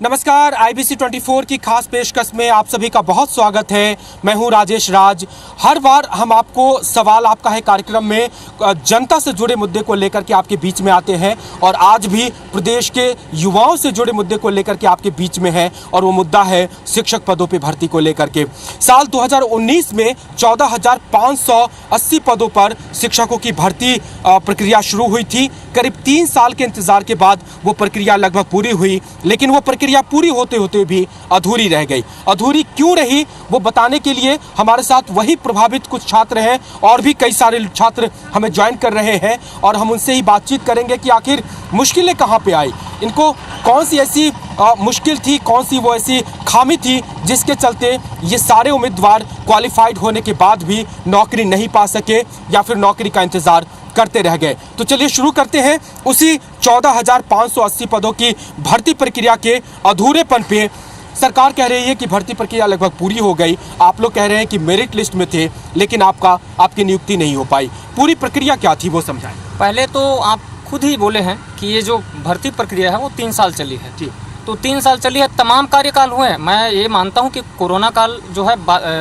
नमस्कार, IBC 24 की खास पेशकश में आप सभी का बहुत स्वागत है। मैं हूं राजेश राज। हर बार हम आपको सवाल आपका है कार्यक्रम में जनता से जुड़े मुद्दे को लेकर के आपके बीच में आते हैं और आज भी प्रदेश के युवाओं से जुड़े मुद्दे को लेकर के आपके बीच में है और वो मुद्दा है शिक्षक पदों पे भर्ती को लेकर के। साल 2019 में 14,580 पदों पर शिक्षकों की भर्ती प्रक्रिया शुरू हुई थी। करीब 3 साल के इंतजार के बाद वो प्रक्रिया लगभग पूरी हुई, लेकिन वो प्रक्रिया पूरी होते होते भी अधूरी रह गई। अधूरी क्यों रही वो बताने के लिए हमारे साथ वही प्रभावित कुछ छात्र हैं और भी कई सारे छात्र हमें ज्वाइन कर रहे हैं और हम उनसे ही बातचीत करेंगे कि आखिर मुश्किलें कहाँ पे आई, इनको कौन सी ऐसी मुश्किल थी, कौन सी वो ऐसी खामी थी जिसके चलते ये सारे उम्मीदवार क्वालिफाइड होने के बाद भी नौकरी नहीं पा सके या फिर नौकरी का इंतजार करते रह गए। तो चलिए शुरू करते हैं उसी 14,580 पदों की भर्ती प्रक्रिया के अधूरेपन पे। सरकार कह रही है कि भर्ती प्रक्रिया लगभग पूरी हो गई। आप लोग कह रहे हैं कि मेरिट लिस्ट में थे लेकिन आपकी नियुक्ति नहीं हो पाई। पूरी प्रक्रिया क्या थी वो समझाएं। पहले तो आप खुद ही बोले हैं कि ये जो भर्ती प्रक्रिया है वो 3 साल चली है। जी। तो 3 साल चली है, तमाम कार्यकाल हुए हैं। मैं ये मानता हूँ कि कोरोना काल जो है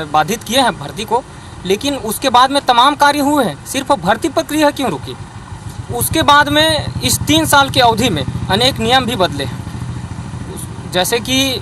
बाधित किए हैं भर्ती को, लेकिन उसके बाद में तमाम कार्य हुए हैं। सिर्फ भर्ती प्रक्रिया क्यों रुकी? उसके बाद में इस 3 साल की अवधि में अनेक नियम भी बदले हैं, जैसे कि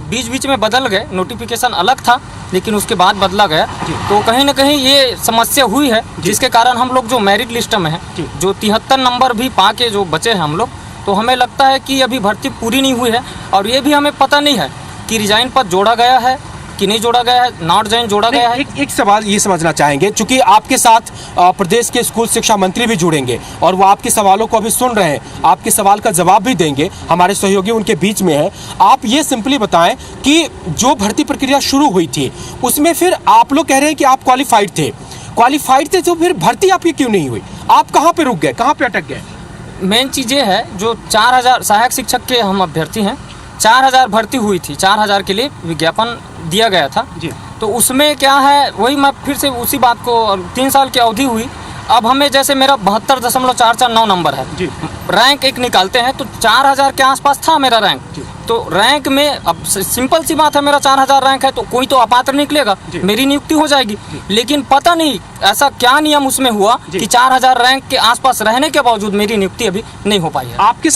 बीच बीच में बदल गए। नोटिफिकेशन अलग था लेकिन उसके बाद बदला गया। तो कहीं ना कहीं ये समस्या हुई है जिसके कारण हम लोग जो मेरिट लिस्ट में हैं, जो 73 नंबर भी पा के जो बचे हैं हम लोग, तो हमें लगता है कि अभी भर्ती पूरी नहीं हुई है। और ये भी हमें पता नहीं है कि रिजाइन पद जोड़ा गया है कि नहीं जोड़ा गया है, नॉट ज्वाइन जोड़ा गया है। एक सवाल ये समझना चाहेंगे, चूंकि आपके साथ प्रदेश के स्कूल शिक्षा मंत्री भी जुड़ेंगे और वो आपके सवालों को अभी सुन रहे हैं, आपके सवाल का जवाब भी देंगे, हमारे सहयोगी उनके बीच में है। आप ये सिंपली बताएं कि जो भर्ती प्रक्रिया शुरू हुई थी उसमें फिर आप लोग कह रहे हैं कि आप क्वालिफाइड थे तो फिर भर्ती आपकी क्यों नहीं हुई? आप कहाँ पे रुक गए, कहाँ पे अटक गए? मेन चीज़ ये है, जो 4,000 सहायक शिक्षक के हम अभ्यर्थी हैं, 4,000 भर्ती हुई थी, 4,000 के लिए विज्ञापन दिया गया था जी। तो उसमें क्या है, वही मैं फिर से उसी बात को, 3 साल की अवधि हुई। अब हमें जैसे मेरा 72.449 नंबर है जी। रैंक एक निकालते हैं तो 4,000 के आसपास था मेरा रैंक। तो रैंक में अब सिंपल सी बात है, मेरा 4,000 रैंक है तो कोई तो अपात्र निकलेगा, मेरी नियुक्ति हो जाएगी। लेकिन पता नहीं ऐसा क्या नियम उसमें हुआ कि 4,000 रैंक के आसपास रहने के बावजूद मेरी नियुक्ति अभी नहीं हो पाई है। आपके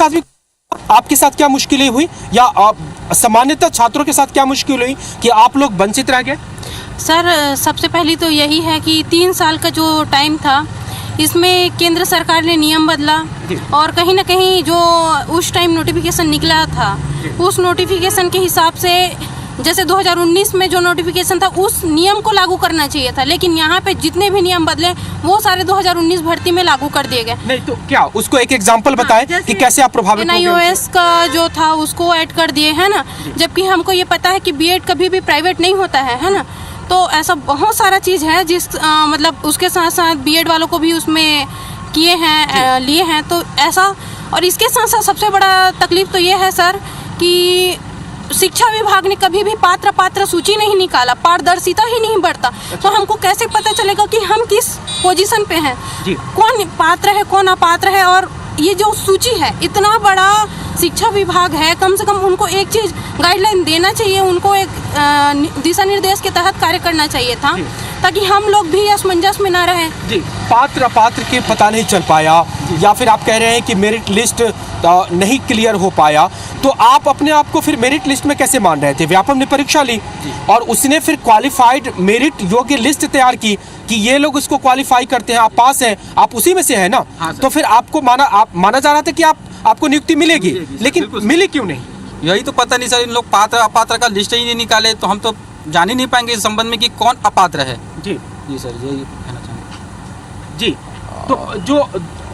साथ क्या मुश्किलें हुई या सामान्यतः छात्रों के साथ क्या मुश्किल हुई कि आप लोग वंचित रह गए? सर, सबसे पहली तो यही है कि 3 साल का जो टाइम था इसमें केंद्र सरकार ने नियम बदला और कहीं ना कहीं जो उस टाइम नोटिफिकेशन निकला था उस नोटिफिकेशन के हिसाब से, जैसे 2019 में जो नोटिफिकेशन था उस नियम को लागू करना चाहिए था, लेकिन यहाँ पे जितने भी नियम बदले वो सारे 2019 भर्ती में लागू कर दिए गए। नहीं तो क्या उसको एक एग्जांपल बताएं कि कैसे आप प्रभावित हो गए? NIOS का जो था उसको ऐड कर दिए है ना, जबकि हमको ये पता है कि बीएड कभी भी प्राइवेट नहीं होता है ना। तो ऐसा बहुत सारा चीज़ है जिस मतलब उसके साथ साथ बीएड वालों को भी उसमें किए हैं, लिए हैं। तो ऐसा, और इसके साथ साथ सबसे बड़ा तकलीफ तो ये है सर कि शिक्षा विभाग ने कभी भी पात्र सूची नहीं निकाला, पारदर्शिता ही नहीं बढ़ता। तो हमको कैसे पता चलेगा कि हम किस पोजीशन पे हैं, कौन पात्र है कौन अपात्र है? और ये जो सूची है, इतना बड़ा शिक्षा विभाग है, कम से कम उनको एक चीज़ गाइडलाइन देना चाहिए, उनको एक दिशा निर्देश के तहत कार्य करना चाहिए था ताकि हम लोग भी असमंजस में ना रहें। जी, पात्र अपात्र के पता नहीं चल पाया या फिर आप कह रहे हैं कि मेरिट लिस्ट नहीं क्लियर हो पाया, तो आप अपने आप को फिर मेरिट लिस्ट में कैसे मान रहे थे? व्यापम ने परीक्षा ली और उसने फिर क्वालिफाइड मेरिट योग्य लिस्ट तैयार की कि ये लोग इसको क्वालिफाई करते हैं, आप पास हैं, आप उसी में से है ना। हाँ, तो फिर आपको माना जा रहा था कि आपको नियुक्ति मिलेगी, लेकिन मिली क्यों नहीं? यही तो पता नहीं सर, इन लोग पात्र अपात्र का लिस्ट ही नहीं निकाले तो हम तो जान ही नहीं पाएंगे इस संबंध में कि कौन अपात्र है। जी सर, यही कहना चाहूँगा। जी, तो जो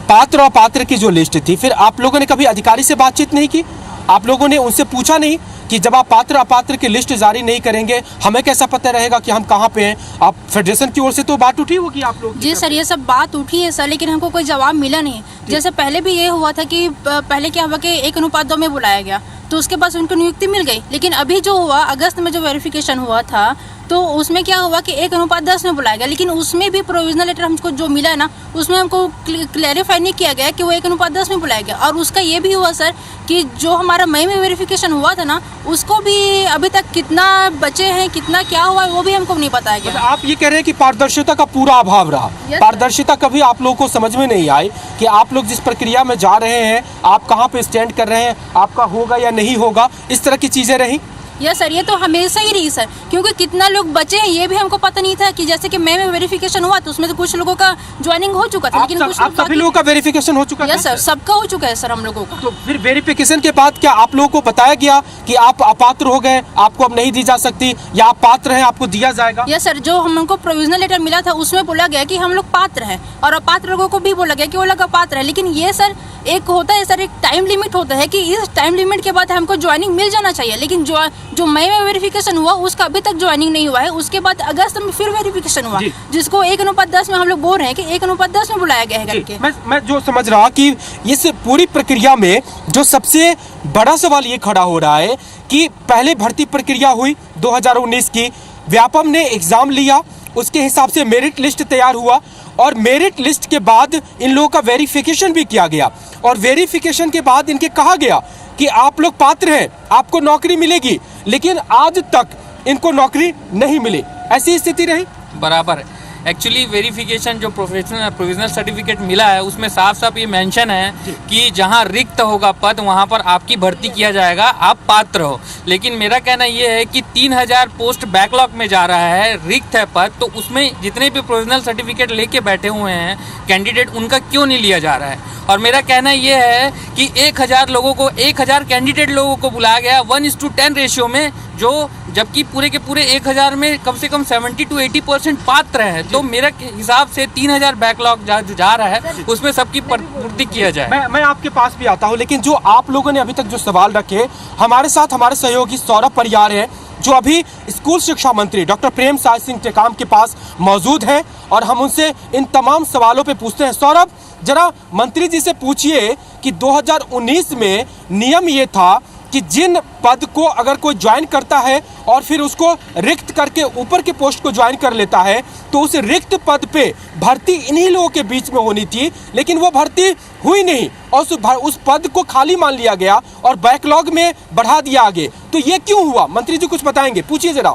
पात्र अपात्र की जो लिस्ट थी, फिर आप लोगों ने कभी अधिकारी से बातचीत नहीं की? आप लोगों ने उनसे पूछा नहीं कि जब आप पात्र अपात्र की लिस्ट जारी नहीं करेंगे हमें कैसा पता रहेगा कि हम कहाँ पे हैं? आप फेडरेशन की ओर से तो बात उठी होगी आप लोग? जी सर, ये सब बात उठी है सर, लेकिन हमको कोई जवाब मिला नहीं। जैसे पहले भी ये हुआ था कि पहले क्या हुआ कि 1:2 में बुलाया गया, तो उसके बाद उनको नियुक्ति मिल गई। लेकिन अभी जो हुआ अगस्त में जो वेरिफिकेशन हुआ था तो उसमें क्या हुआ कि 1:10 में बुलाया गया, लेकिन उसमें भी प्रोविजनल लेटर हमको जो मिला है ना उसमें हमको क्लैरिफाई नहीं किया गया कि वो 1:10 में बुलाया गया। और उसका ये भी हुआ सर कि जो हमारा मई में वेरिफिकेशन हुआ था ना उसको भी अभी तक कितना बचे हैं, कितना क्या हुआ है वो भी हमको नहीं बताया गया। आप ये कह रहे हैं कि पारदर्शिता का पूरा अभाव रहा। Yes, पारदर्शिता कभी आप लोगों को समझ में नहीं आई कि आप लोग जिस प्रक्रिया में जा रहे हैं, आप कहाँ पे स्टैंड कर रहे हैं, आपका होगा या नहीं होगा, इस तरह की चीजें रही। यस सर, ये तो हमेशा ही रही सर, क्योंकि कितना लोग बचे हैं ये भी हमको पता नहीं था कि जैसे कि मई में वेरिफिकेशन हुआ तो उसमें तो कुछ लोगों का ज्वाइनिंग हो चुका था, लेकिन कुछ आप सभी लोगों का वेरिफिकेशन हो चुका था? यस सर, सबका हो चुका है सर हम लोगों का। तो फिर वेरिफिकेशन के बाद क्या आप लोगों को बताया गया कि आप अपात्र हो गए, आपको अब नहीं दी जा सकती, या आप पात्र हैं, आपको दिया जाएगा? यस सर, जो हमको प्रोविजनल लेटर मिला था उसमें बोला गया कि हम लोग पात्र हैं, और अपात्र लोगों को भी बोला गया कि वो लोग अपात्र है। लेकिन ये सर एक होता है सर, एक टाइम लिमिट होता है कि इस टाइम लिमिट के बाद हमको ज्वाइनिंग मिल जाना चाहिए, लेकिन जो मई में वेरिफिकेशन हुआ उसका अभी तक ज्वाइनिंग नहीं हुआ है। उसके बाद अगस्त में फिर वेरिफिकेशन हुआ जिसको 1:10 में हम लोग बोल रहे हैं कि 1:10 में बुलाया गया है करके। मैं जो समझ रहा कि इस पूरी प्रक्रिया में जो सबसे बड़ा सवाल ये खड़ा हो रहा है कि पहले भर्ती प्रक्रिया हुई 2019 की, व्यापम ने एग्जाम लिया, उसके हिसाब से मेरिट लिस्ट तैयार हुआ, और मेरिट लिस्ट के बाद इन लोगों का वेरिफिकेशन भी किया गया, और वेरिफिकेशन के बाद इनके कहा गया कि आप लोग पात्र हैं, आपको नौकरी मिलेगी, लेकिन आज तक इनको नौकरी नहीं मिली। ऐसी स्थिति रही। बराबर है। एक्चुअली वेरिफिकेशन जो प्रोविजनल सर्टिफिकेट मिला है उसमें साफ साफ ये मेंशन है कि जहां रिक्त होगा पद वहां पर आपकी भर्ती किया जाएगा, आप पात्र हो। लेकिन मेरा कहना ये है कि 3000 पोस्ट बैकलॉग में जा रहा है, रिक्त है पद, तो उसमें जितने भी प्रोविजनल सर्टिफिकेट लेके बैठे हुए हैं कैंडिडेट, उनका क्यों नहीं लिया जा रहा है? और मेरा कहना ये है कि 1000 लोगों को, 1000 कैंडिडेट लोगों को बुलाया गया 1:10 रेशियो में, जो जबकि पूरे के पूरे 1000 में कम से कम 70 to 80% पात्र हैं। तो मेरे हिसाब से 3000 बैकलॉग जो जा रहा है उसमें सबकी पूर्ति किया जाए। मैं आपके पास भी आता हूं, लेकिन जो आप लोगों ने अभी तक जो सवाल रखे, हमारे साथ हमारे सहयोगी सौरभ परियार हैं जो अभी स्कूल शिक्षा मंत्री डॉक्टर प्रेमसाय सिंह टेकाम के पास मौजूद हैं, और हम उनसे इन तमाम सवालों पे पूछते हैं। सौरभ, जरा मंत्री जी से पूछिए कि 2019 में नियम ये था कि जिन पद को अगर कोई ज्वाइन करता है और फिर उसको रिक्त करके ऊपर के पोस्ट को ज्वाइन कर लेता है तो उस रिक्त पद पे भर्ती इन्हीं लोगों के बीच में होनी थी, लेकिन वो भर्ती हुई नहीं और उस पद को खाली मान लिया गया और बैकलॉग में बढ़ा दिया आगे। तो ये क्यों हुआ? मंत्री जी कुछ बताएंगे, पूछिए जरा।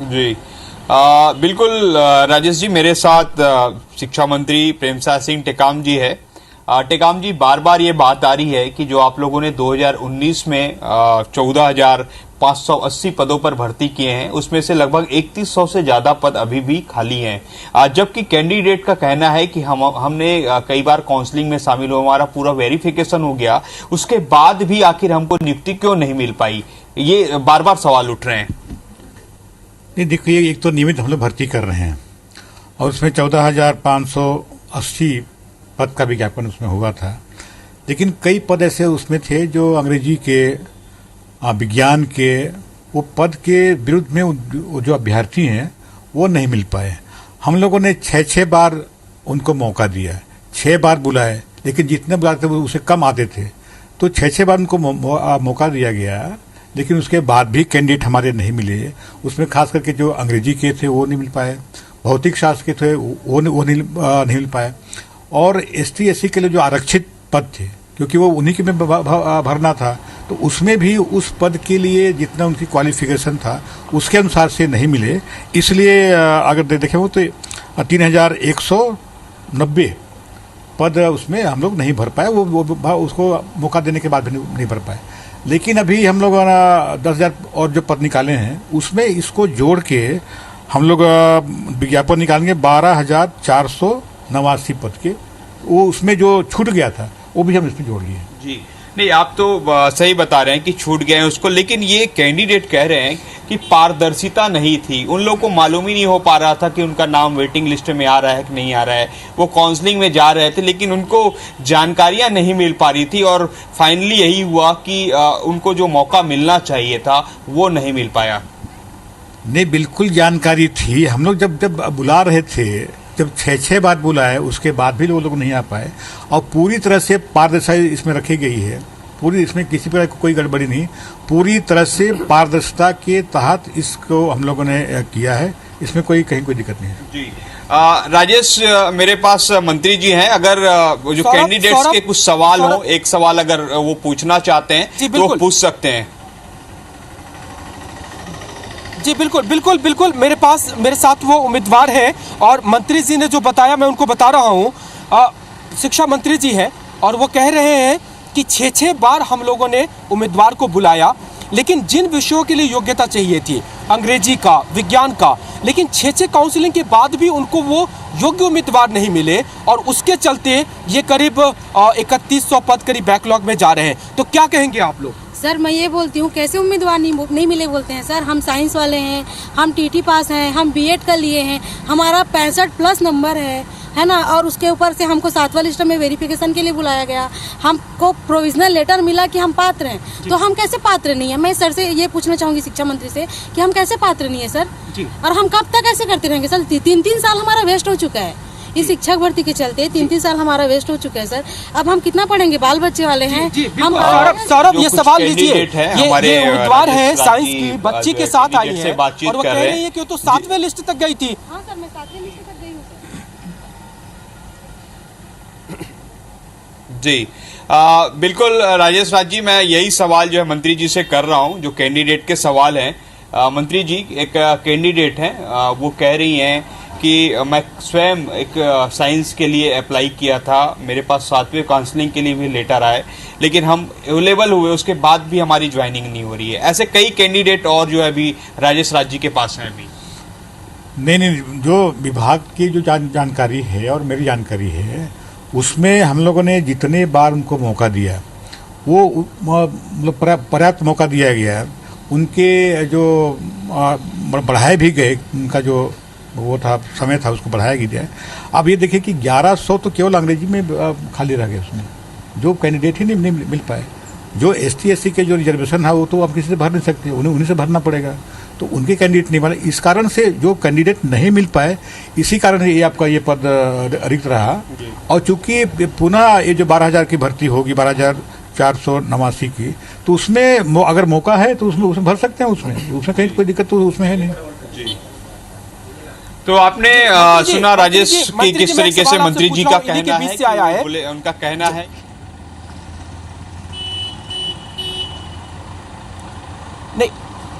जी बिल्कुल राजेश जी, मेरे साथ शिक्षा मंत्री प्रेमसाय सिंह टेकाम जी है। टेकाम जी, बार बार ये बात आ रही है कि जो आप लोगों ने 2019 में 14,580 पदों पर भर्ती किए हैं उसमें से लगभग 3100 से ज्यादा पद अभी भी खाली हैं, जबकि कैंडिडेट का कहना है कि हमने कई बार काउंसलिंग में शामिल हुआ, हमारा पूरा वेरिफिकेशन हो गया, उसके बाद भी आखिर हमको नियुक्ति क्यों नहीं मिल पाई? ये बार बार सवाल उठ रहे हैं। नहीं देखिए, एक तो नियमित हम लोग भर्ती कर रहे हैं और उसमें 14,580 पद का विज्ञापन उसमें हुआ था, लेकिन कई पद ऐसे उसमें थे जो अंग्रेजी के, विज्ञान के, वो पद के विरुद्ध में जो अभ्यर्थी हैं वो नहीं मिल पाए। हम लोगों ने 6 बार उनको मौका दिया, 6 बार बुलाए, लेकिन जितने बुलाते थे उससे कम आते थे, तो 6 बार उनको मौका दिया गया, लेकिन उसके बाद भी कैंडिडेट हमारे नहीं मिले। उसमें खास करके जो अंग्रेजी के थे वो नहीं मिल पाए, भौतिक शास्त्र के थे वो नहीं मिल पाए, और ST SC के लिए जो आरक्षित पद थे, क्योंकि वो उन्हीं के में भरना था, तो उसमें भी उस पद के लिए जितना उनकी क्वालिफिकेशन था उसके अनुसार से नहीं मिले। इसलिए अगर देखें वो तो 3190 पद उसमें हम लोग नहीं भर पाए, वो उसको मौका देने के बाद भी नहीं भर पाए। लेकिन अभी हम लोग 10,000 और जो पद निकाले हैं उसमें इसको जोड़ के हम लोग विज्ञापन निकालेंगे 12,489 पद के, वो उसमें जो छूट गया था वो भी हम इसमें जोड़ लिए। जी नहीं, आप तो सही बता रहे हैं कि छूट गए हैं उसको, लेकिन ये कैंडिडेट कह रहे हैं कि पारदर्शिता नहीं थी, उन लोगों को मालूम ही नहीं हो पा रहा था कि उनका नाम वेटिंग लिस्ट में आ रहा है कि नहीं आ रहा है। वो काउंसलिंग में जा रहे थे लेकिन उनको जानकारियां नहीं मिल पा रही थी, और फाइनली यही हुआ कि उनको जो मौका मिलना चाहिए था वो नहीं मिल पाया। नहीं, बिल्कुल जानकारी थी। हम लोग जब बुला रहे थे, जब 6 बार बुलाए उसके बाद भी वो लोग नहीं आ पाए, और पूरी तरह से पारदर्शिता इसमें रखी गई है, पूरी इसमें किसी प्रकार की कोई गड़बड़ी नहीं, पूरी तरह से पारदर्शिता के तहत इसको हम लोगों ने किया है, इसमें कोई दिक्कत नहीं है। जी राजेश, मेरे पास मंत्री जी हैं, अगर जो कैंडिडेट्स के कुछ सवाल हो, एक सवाल अगर वो पूछना चाहते हैं तो पूछ सकते हैं। जी बिल्कुल बिल्कुल बिल्कुल, मेरे साथ वो उम्मीदवार है और मंत्री जी ने जो बताया मैं उनको बता रहा हूँ। शिक्षा मंत्री जी हैं और वो कह रहे हैं कि 6 बार हम लोगों ने उम्मीदवार को बुलाया, लेकिन जिन विषयों के लिए योग्यता चाहिए थी, अंग्रेजी का, विज्ञान का, लेकिन 6 काउंसलिंग के बाद भी उनको वो योग्य उम्मीदवार नहीं मिले और उसके चलते ये करीब 3100 पद करीब बैकलॉग में जा रहे हैं। तो क्या कहेंगे आप लोग? सर मैं ये बोलती हूँ, कैसे उम्मीदवार नहीं मिले बोलते हैं सर। हम साइंस वाले हैं, हम टीटी पास हैं, हम बीएड कर लिए हैं, हमारा 65+ नंबर है ना, और उसके ऊपर से हमको 7वां लिस्ट में वेरिफिकेशन के लिए बुलाया गया, हमको प्रोविजनल लेटर मिला कि हम पात्र हैं, तो हम कैसे पात्र नहीं है? मैं सर से ये पूछना चाहूँगी, शिक्षा मंत्री से, कि हम कैसे पात्र नहीं है सर? और हम कब तक ऐसे करते रहेंगे सर? 3 साल हमारा वेस्ट हो चुका है इस शिक्षक भर्ती के चलते, 3 साल हमारा वेस्ट हो चुका है सर। अब हम कितना पढ़ेंगे? बाल बच्चे वाले हैं हम। सौरभ ये सवाल लीजिए, ये उम्मीदवार है साइंस की, बच्ची के साथ आई है और वो कह रही है कि वो तो 7वें लिस्ट तक गई थी। हाँ सर, मैं 7वें लिस्ट तक गई हूँ सर। जी बिल्कुल राजेश राज जी, मैं यही सवाल जो है मंत्री जी से कर रहा हूं, जो कैंडिडेट के सवाल हैं। मंत्री जी, एक कैंडिडेट हैं, वो कह रही हैं कि मैं स्वयं एक साइंस के लिए अप्लाई किया था, मेरे पास 7वें काउंसलिंग के लिए भी लेटर आए, लेकिन हम अवेलेबल हुए उसके बाद भी हमारी ज्वाइनिंग नहीं हो रही है। ऐसे कई कैंडिडेट और जो है अभी राजेश राज जी के पास हैं अभी। नहीं, जो विभाग की जो जानकारी है और मेरी जानकारी है, उसमें हम लोगों ने जितने बार उनको मौका दिया वो पर्याप्त मौका दिया गया। उनके जो बढ़ाए भी गए, उनका जो वो था समय था उसको बढ़ाया गया। अब ये देखिए कि 1100 तो केवल अंग्रेजी में खाली रह गए, उसमें जो कैंडिडेट ही नहीं मिल पाए। जो ST SC के जो रिजर्वेशन है वो तो आप किसी से भर नहीं सकते, उन्हीं से भरना पड़ेगा, तो उनके कैंडिडेट नहीं बने। इस कारण से जो कैंडिडेट नहीं मिल पाए, इसी कारण ये आपका ये पद रिक्त रहा। और चूंकि पुनः ये जो 12,000 की भर्ती होगी, 12,489 की, तो उसमें अगर मौका है तो उसमें भर सकते हैं, उसमें कहीं कोई दिक्कत तो उसमें है नहीं। तो आपने सुना राजेश की किस तरीके से मंत्री जी का कहना है, उनका कहना है। नहीं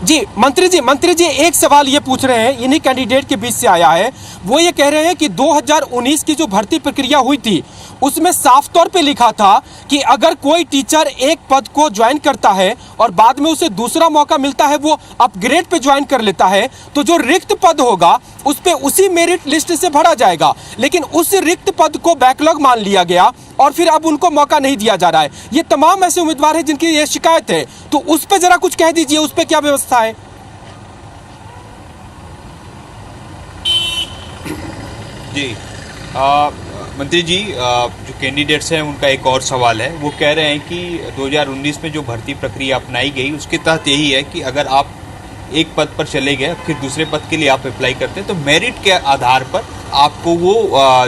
जी, मंत्री जी एक सवाल ये पूछ रहे हैं, इन्हीं कैंडिडेट के बीच से आया है। वो ये कह रहे हैं कि 2019 की जो भर्ती प्रक्रिया हुई थी उसमें साफ तौर पे लिखा था कि अगर कोई टीचर एक पद को ज्वाइन करता है और बाद में उसे दूसरा मौका मिलता है, वो अपग्रेड पे ज्वाइन कर लेता है, तो जो रिक्त पद होगा उस पे उसी मेरिट लिस्ट से भरा जाएगा। लेकिन उस रिक्त पद को बैकलॉग मान लिया गया और फिर अब उनको मौका नहीं दिया जा रहा है। ये तमाम ऐसे उम्मीदवार हैं जिनकी ये शिकायत है, तो उस पर जरा कुछ कह दीजिए, उस पर क्या व्यवस्था है? जी मंत्री जी, जो कैंडिडेट्स हैं उनका एक और सवाल है। वो कह रहे हैं कि 2019 में जो भर्ती प्रक्रिया अपनाई गई उसके तहत यही है कि अगर आप एक पद पर चले गए, फिर दूसरे पद के लिए आप अप्लाई करते हैं, तो मेरिट के आधार पर आपको वो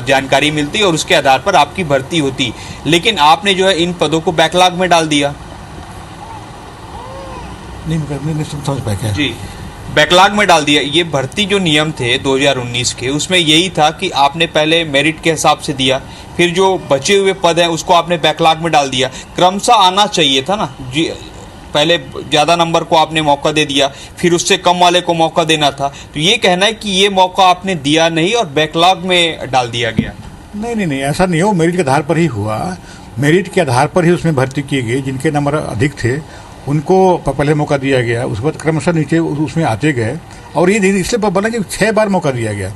जानकारी मिलती और उसके आधार पर आपकी भर्ती होती। लेकिन आपने जो है इन पदों को बैकलॉग में डाल दिया। नहीं समझ पाया क्या? जी, बैकलॉग में डाल दिया। ये भर्ती जो नियम थे 2019 के, उसमें यही था कि आपने पहले मेरिट के हिसाब से दिया, फिर जो बचे हुए पद हैं उसको आपने बैकलॉग में डाल दिया। क्रमशः आना चाहिए था ना जी, पहले ज़्यादा नंबर को आपने मौका दे दिया, फिर उससे कम वाले को मौका देना था। तो ये कहना है कि ये मौका आपने दिया नहीं और बैकलॉग में डाल दिया गया। नहीं, ऐसा नहीं हो। मेरिट के आधार पर ही हुआ, मेरिट के आधार पर ही उसमें भर्ती की गई। जिनके नंबर अधिक थे उनको पहले मौका दिया गया, उसके बाद क्रमशः नीचे उसमें आते गए। और ये इसलिए बना कि 6 बार मौका दिया गया,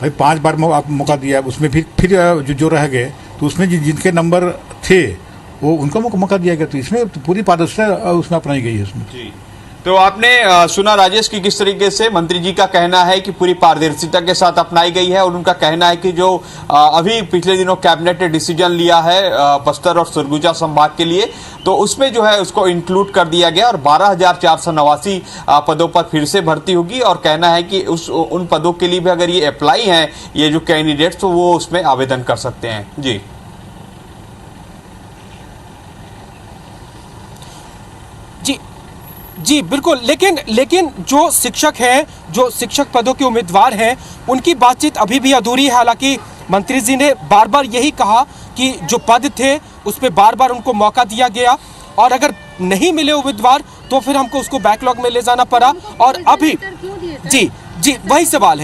भाई 5 बार मौका दिया, उसमें फिर जो रह गए तो उसमें जिनके नंबर थे वो उनको मौका दिया गया। तो इसमें पूरी पारदर्शिता उसमें अपनाई गई है उसमें। जी तो आपने सुना राजेश की किस तरीके से मंत्री जी का कहना है कि पूरी पारदर्शिता के साथ अपनाई गई है, और उनका कहना है कि जो अभी पिछले दिनों कैबिनेट ने डिसीजन लिया है बस्तर और सरगुजा संभाग के लिए, तो उसमें जो है उसको इंक्लूड कर दिया गया और 12,489 पदों पर फिर से भर्ती होगी। और कहना है कि उन पदों के लिए भी अगर ये अप्लाई हैं ये जो कैंडिडेट्स, तो वो उसमें आवेदन कर सकते हैं। जी जी जी बिल्कुल, लेकिन जो शिक्षक हैं, जो शिक्षक पदों के उम्मीदवार हैं, उनकी बातचीत अभी भी अधूरी है। हालांकि मंत्री जी ने बार बार यही कहा कि जो पद थे उस पर बार बार उनको मौका दिया गया, और अगर नहीं मिले उम्मीदवार तो फिर हमको उसको बैकलॉग में ले जाना पड़ा। और अभी जी वही सवाल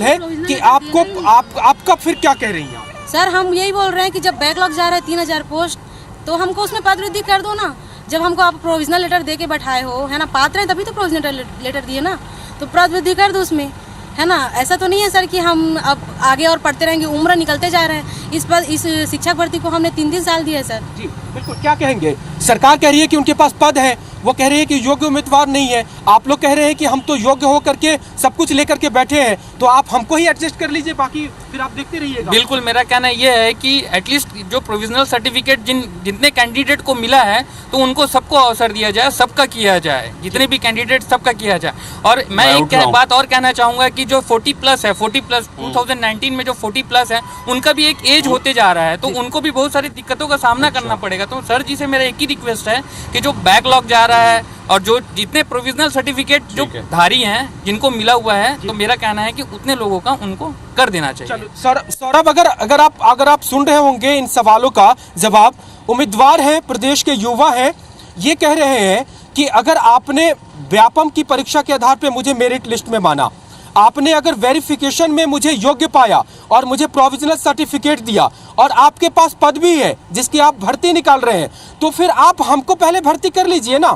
है कि आपका फिर क्या कह रही हैं आप? सर हम यही बोल रहे हैं कि जब बैकलॉग जा रहा है 3,000 पोस्ट, तो हमको उसमें पद वृद्धि कर दो ना। जब हमको आप प्रोविजनल लेटर दे के बैठाए हो, है ना, पात्र हैं तभी तो प्रोविजनल लेटर दिए ना, तो पद वृद्धि कर दो उसमें, है ना। ऐसा तो नहीं है सर कि हम अब आगे और पढ़ते रहेंगे, उम्र निकलते जा रहे हैं। इस शिक्षक भर्ती को हमने 3 साल दिए सर। जी बिल्कुल, क्या कहेंगे? सरकार कह रही है कि उनके पास पद है, वो कह रहे हैं कि योग्य उम्मीदवार नहीं है। आप लोग कह रहे हैं कि हम तो योग्य होकर के सब कुछ लेकर के बैठे हैं, तो आप हमको ही एडजस्ट कर लीजिए, बाकी फिर आप देखते रहिएगा। बिल्कुल, मेरा कहना यह है कि एटलीस्ट जो प्रोविजनल सर्टिफिकेट जितने कैंडिडेट को मिला है तो उनको सबको अवसर दिया जाए, सबका किया जाए, जितने भी कैंडिडेट सबका किया जाए। और मैं एक बात और कहना चाहूँगा कि जो 40+ है, 40+ 2019 में जो 40+ है, उनका भी एक एज होते जा रहा है, तो उनको भी बहुत सारी दिक्कतों का सामना करना पड़ेगा। तो सर जी से मेरा एक ही रिक्वेस्ट है कि जो बैकलॉग जा रहा है और जो जितने प्रोविजनल सर्टिफिकेट जो धारी हैं जिनको मिला हुआ है, तो मेरा कहना है कि उतने लोगों का उनको कर देना चाहिए। सौरभ, अगर आप सुन रहे होंगे इन सवालों का जवाब, उम्मीदवार हैं, प्रदेश के युवा हैं, ये कह रहे हैं कि अगर आपने व्यापम की परीक्षा के आधार पर मुझे मेरिट लिस्ट में माना, आपने अगर वेरिफिकेशन में मुझे योग्य पाया और मुझे प्रोविजनल सर्टिफिकेट दिया, और आपके पास पद भी है जिसकी आप भर्ती निकाल रहे हैं, तो फिर आप हमको पहले भर्ती कर लीजिए ना,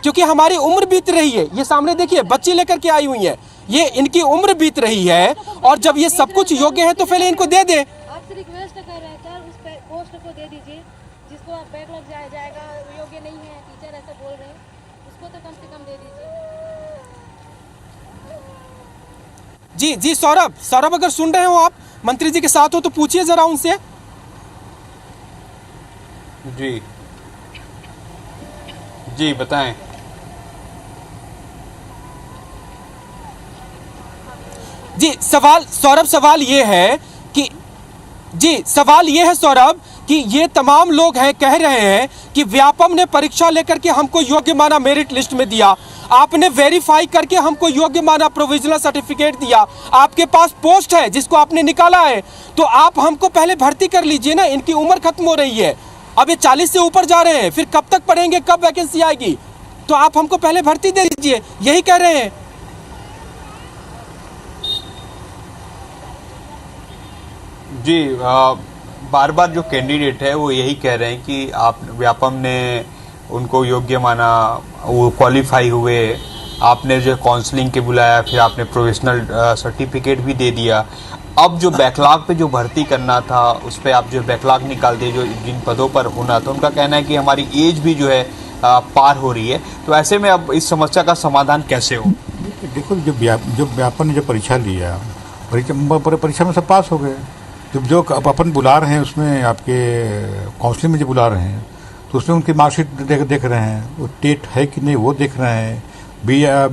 क्योंकि हमारी उम्र बीत रही है। ये सामने देखिए, बच्ची लेकर के आई हुई है, ये इनकी उम्र बीत रही है, और जब ये सब कुछ योग्य है तो पहले इनको दे दे। आपसे रिक्वेस्ट कर रहे हैं सर, उस पोस्ट को दे दीजिए जिसको आप बैकलॉग जाएगा, योग्य नहीं है, टीचर ऐसा बोल रहे हैं, उसको तो कम से कम दे दीजिए। जी सौरभ, अगर सुन रहे हो आप, मंत्री जी के साथ हो तो पूछिए जरा उनसे। जी बताएं। जी सवाल ये है सौरभ कि ये तमाम लोग हैं, कह रहे हैं कि व्यापम ने परीक्षा लेकर के हमको योग्य माना, मेरिट लिस्ट में दिया, आपने वेरीफाई करके हमको योग्य माना, प्रोविजनल सर्टिफिकेट दिया, आपके पास पोस्ट है जिसको आपने निकाला है, तो आप हमको पहले भर्ती कर लीजिए ना। इनकी उम्र खत्म हो रही है, अब ये 40 से ऊपर जा रहे हैं, फिर कब तक पढ़ेंगे, कब वैकेंसी आएगी, तो आप हमको पहले भर्ती दे दीजिए, यही कह रहे हैं। जी बार बार जो कैंडिडेट है वो यही कह रहे हैं कि आप व्यापम ने उनको योग्य माना, वो क्वालिफाई हुए, आपने जो काउंसलिंग के बुलाया, फिर आपने प्रोविजनल सर्टिफिकेट भी दे दिया, अब जो बैकलॉग पे जो भर्ती करना था उस पर आप जो बैकलॉग निकाल दिए, जो जिन पदों पर होना था, उनका कहना है कि हमारी एज भी जो है पार हो रही है, तो ऐसे में अब इस समस्या का समाधान कैसे हो? देखो, जो व्यापम ने जो परीक्षा लिया, परीक्षा में सब पास हो गए। जो अपन बुला रहे हैं उसमें आपके काउंसलिंग में जो बुला रहे हैं, तो उसमें उनकी मार्कशीट देख रहे हैं, वो टेट है कि नहीं वो देख रहे हैं,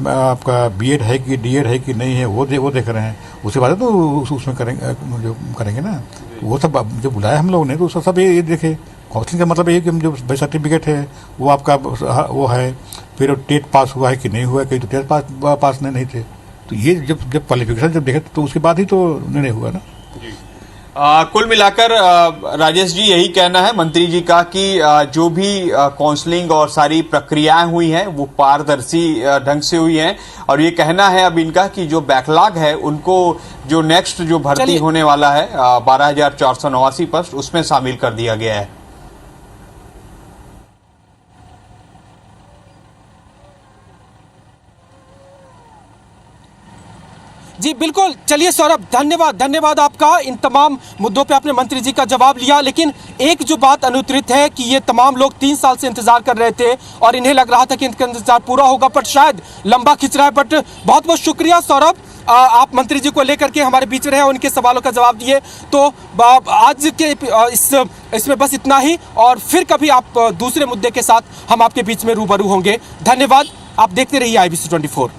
आपका बीएड है कि डीएड है कि नहीं है वो देख रहे हैं, उसके बाद तो उसमें करेंगे ना। वो सब जो बुलाया हम लोगों ने, तो सब ये देखे। काउंसलिंग का मतलब ये कि जो सर्टिफिकेट है वो आपका वो है, फिर टेट पास हुआ है कि नहीं हुआ है, कहीं तो टेट पास नहीं थे, तो ये जब क्वालिफिकेशन जब देखे तो उसके बाद ही तो निर्णय हुआ ना। कुल मिलाकर राजेश जी यही कहना है मंत्री जी का कि जो भी काउंसलिंग और सारी प्रक्रियाएं हुई हैं वो पारदर्शी ढंग से हुई हैं, और ये कहना है अब इनका कि जो बैकलॉग है उनको जो नेक्स्ट जो भर्ती होने वाला है 12,489 पोस्ट, उसमें शामिल कर दिया गया है। जी बिल्कुल, चलिए सौरभ, धन्यवाद आपका। इन तमाम मुद्दों पे आपने मंत्री जी का जवाब लिया, लेकिन एक जो बात अनुत्तरित है कि ये तमाम लोग 3 साल से इंतजार कर रहे थे और इन्हें लग रहा था कि इनका इंतजार पूरा होगा, पर शायद लंबा खिंच रहा है। बट बहुत बहुत शुक्रिया सौरभ, आप मंत्री जी को लेकर के हमारे बीच रहे, उनके सवालों का जवाब दिए। तो आज के इसमें बस इतना ही, और फिर कभी आप दूसरे मुद्दे के साथ हम आपके बीच में रूबरू होंगे। धन्यवाद, आप देखते रहिए IBC 24।